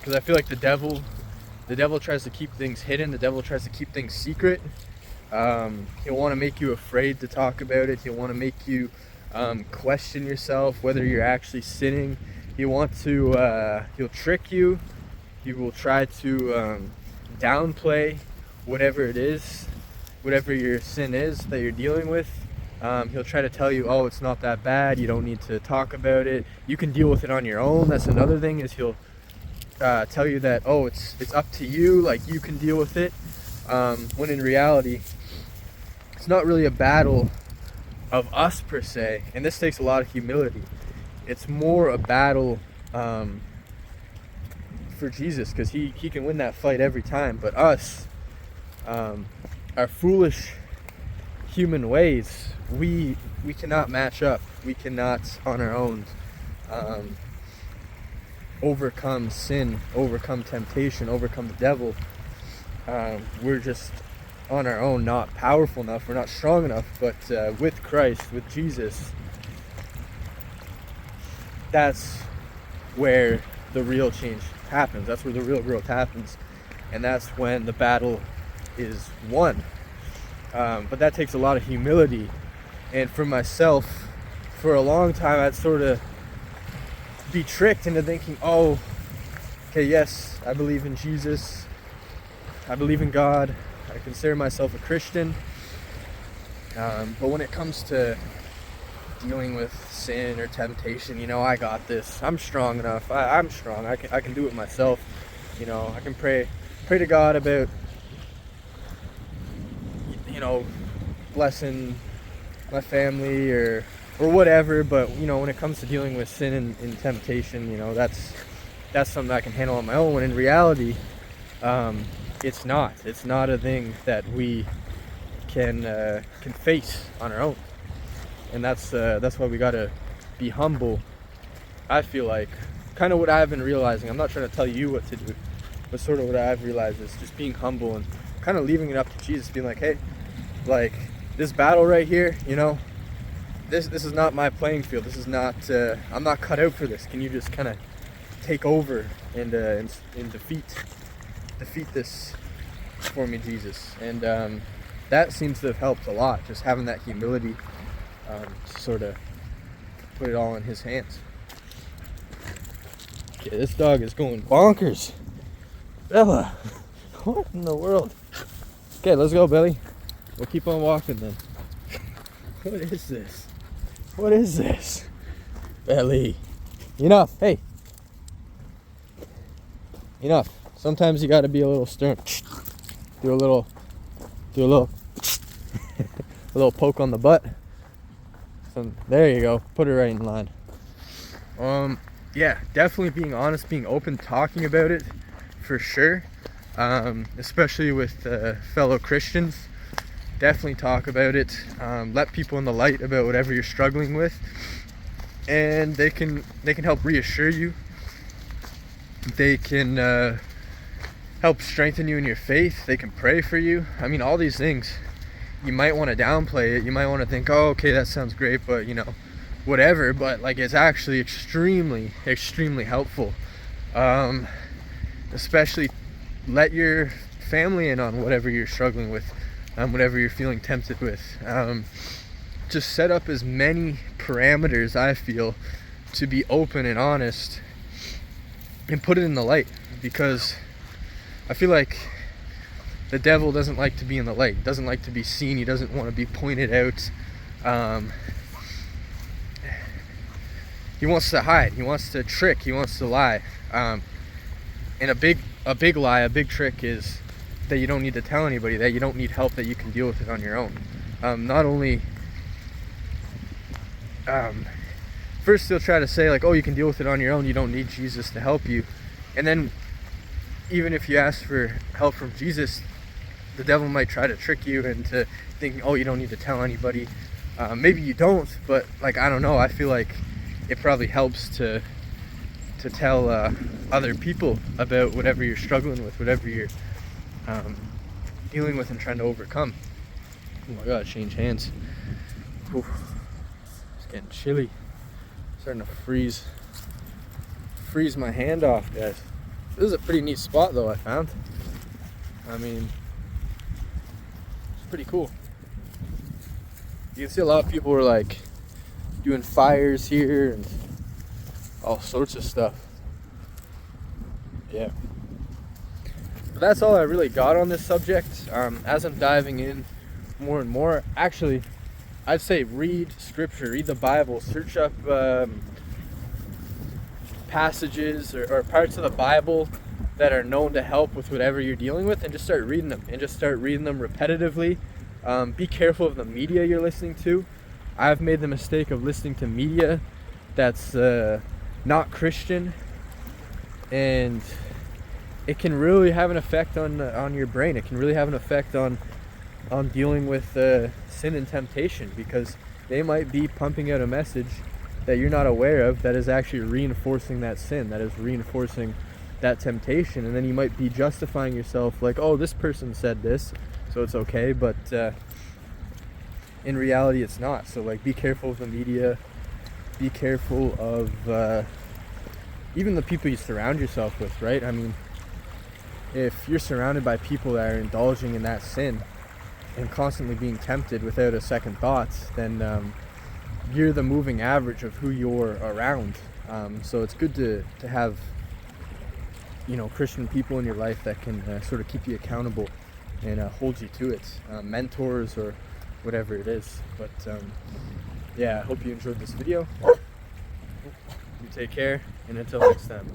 because I feel like the devil tries to keep things hidden. The devil tries to keep things secret. He'll want to make you afraid to talk about it. He'll want to make you question yourself whether you're actually sinning. He'll trick you. He will try to downplay whatever it is, whatever your sin is that you're dealing with. He'll try to tell you, oh, it's not that bad, you don't need to talk about it, you can deal with it on your own. That's another thing, is he'll tell you that, oh, it's up to you, like you can deal with it, when in reality it's not really a battle of us per se, and this takes a lot of humility. It's more a battle for Jesus, because he can win that fight every time. But us, our foolish human ways, we cannot match up. We cannot on our own overcome sin, overcome temptation, overcome the devil. We're just on our own not powerful enough, we're not strong enough. But with Christ, with Jesus, that's where the real change happens. That's where the real growth happens, and that's when the battle is won. But that takes a lot of humility. And for myself, for a long time, I'd sort of be tricked into thinking, oh, okay, yes, I believe in Jesus, I believe in God, I consider myself a Christian, but when it comes to dealing with sin or temptation, I got this, I'm strong enough, I'm strong, I can do it myself, I can pray to God about blessing my family or whatever. But when it comes to dealing with sin and temptation, that's something I can handle on my own, when in reality it's not a thing that we can face on our own. And that's why we gotta be humble. I feel like kind of what I've been realizing, I'm not trying to tell you what to do, but sort of what I've realized is just being humble and kind of leaving it up to Jesus, being like, hey, like this battle right here, this is not my playing field. This is not, I'm not cut out for this. Can you just kind of take over and defeat this for me, Jesus? And that seems to have helped a lot, just having that humility, to sort of put it all in his hands. Okay, this dog is going bonkers. Bella, what in the world? Okay, let's go, Billy. We'll keep on walking then. What is this? What is this? Belly. Enough. Hey. Enough. Sometimes you gotta be a little stern. Do a little a little poke on the butt. So there you go. Put it right in line. Yeah, definitely being honest, being open, talking about it for sure. Especially with fellow Christians. Definitely talk about it. Let people in the light about whatever you're struggling with, and they can help reassure you. They can help strengthen you in your faith. They can pray for you. I mean, all these things, you might want to downplay it. You might want to think, oh, okay, that sounds great, but whatever. But like, it's actually extremely helpful. Especially let your family in on whatever you're struggling with, whatever you're feeling tempted with. Just set up as many parameters, I feel, to be open and honest, and put it in the light, because I feel like the devil doesn't like to be in the light, doesn't like to be seen, he doesn't want to be pointed out. He wants to hide, he wants to trick, he wants to lie. And a big lie, a big trick is that you don't need to tell anybody, that you don't need help, that you can deal with it on your own. Not only, first they'll try to say like, oh, you can deal with it on your own, you don't need Jesus to help you. And then even if you ask for help from Jesus, the devil might try to trick you into thinking, oh, you don't need to tell anybody. Maybe you don't, but like, I don't know, I feel like it probably helps to tell other people about whatever you're struggling with, whatever you're dealing with and trying to overcome. Oh my god, change hands. Oof. It's getting chilly. Starting to freeze my hand off, guys. This is a pretty neat spot though, I found. I mean, it's pretty cool. You can see a lot of people were like doing fires here and all sorts of stuff. Yeah. But that's all I really got on this subject. As I'm diving in more and more, actually, I'd say read scripture, read the Bible, search up passages or parts of the Bible that are known to help with whatever you're dealing with, and just start reading them, and just start reading them repetitively. Be careful of the media you're listening to. I've made the mistake of listening to media that's not Christian, and it can really have an effect on your brain. It can really have an effect on dealing with sin and temptation, because they might be pumping out a message that you're not aware of that is actually reinforcing that sin, that is reinforcing that temptation, and then you might be justifying yourself like, oh, this person said this, so it's okay, but in reality it's not. So like, be careful of the media, be careful of even the people you surround yourself with, right? I mean, if you're surrounded by people that are indulging in that sin and constantly being tempted without a second thought, then you're the moving average of who you're around. So it's good to have, Christian people in your life that can sort of keep you accountable and hold you to it, mentors or whatever it is. But yeah, I hope you enjoyed this video. You take care, and until next time.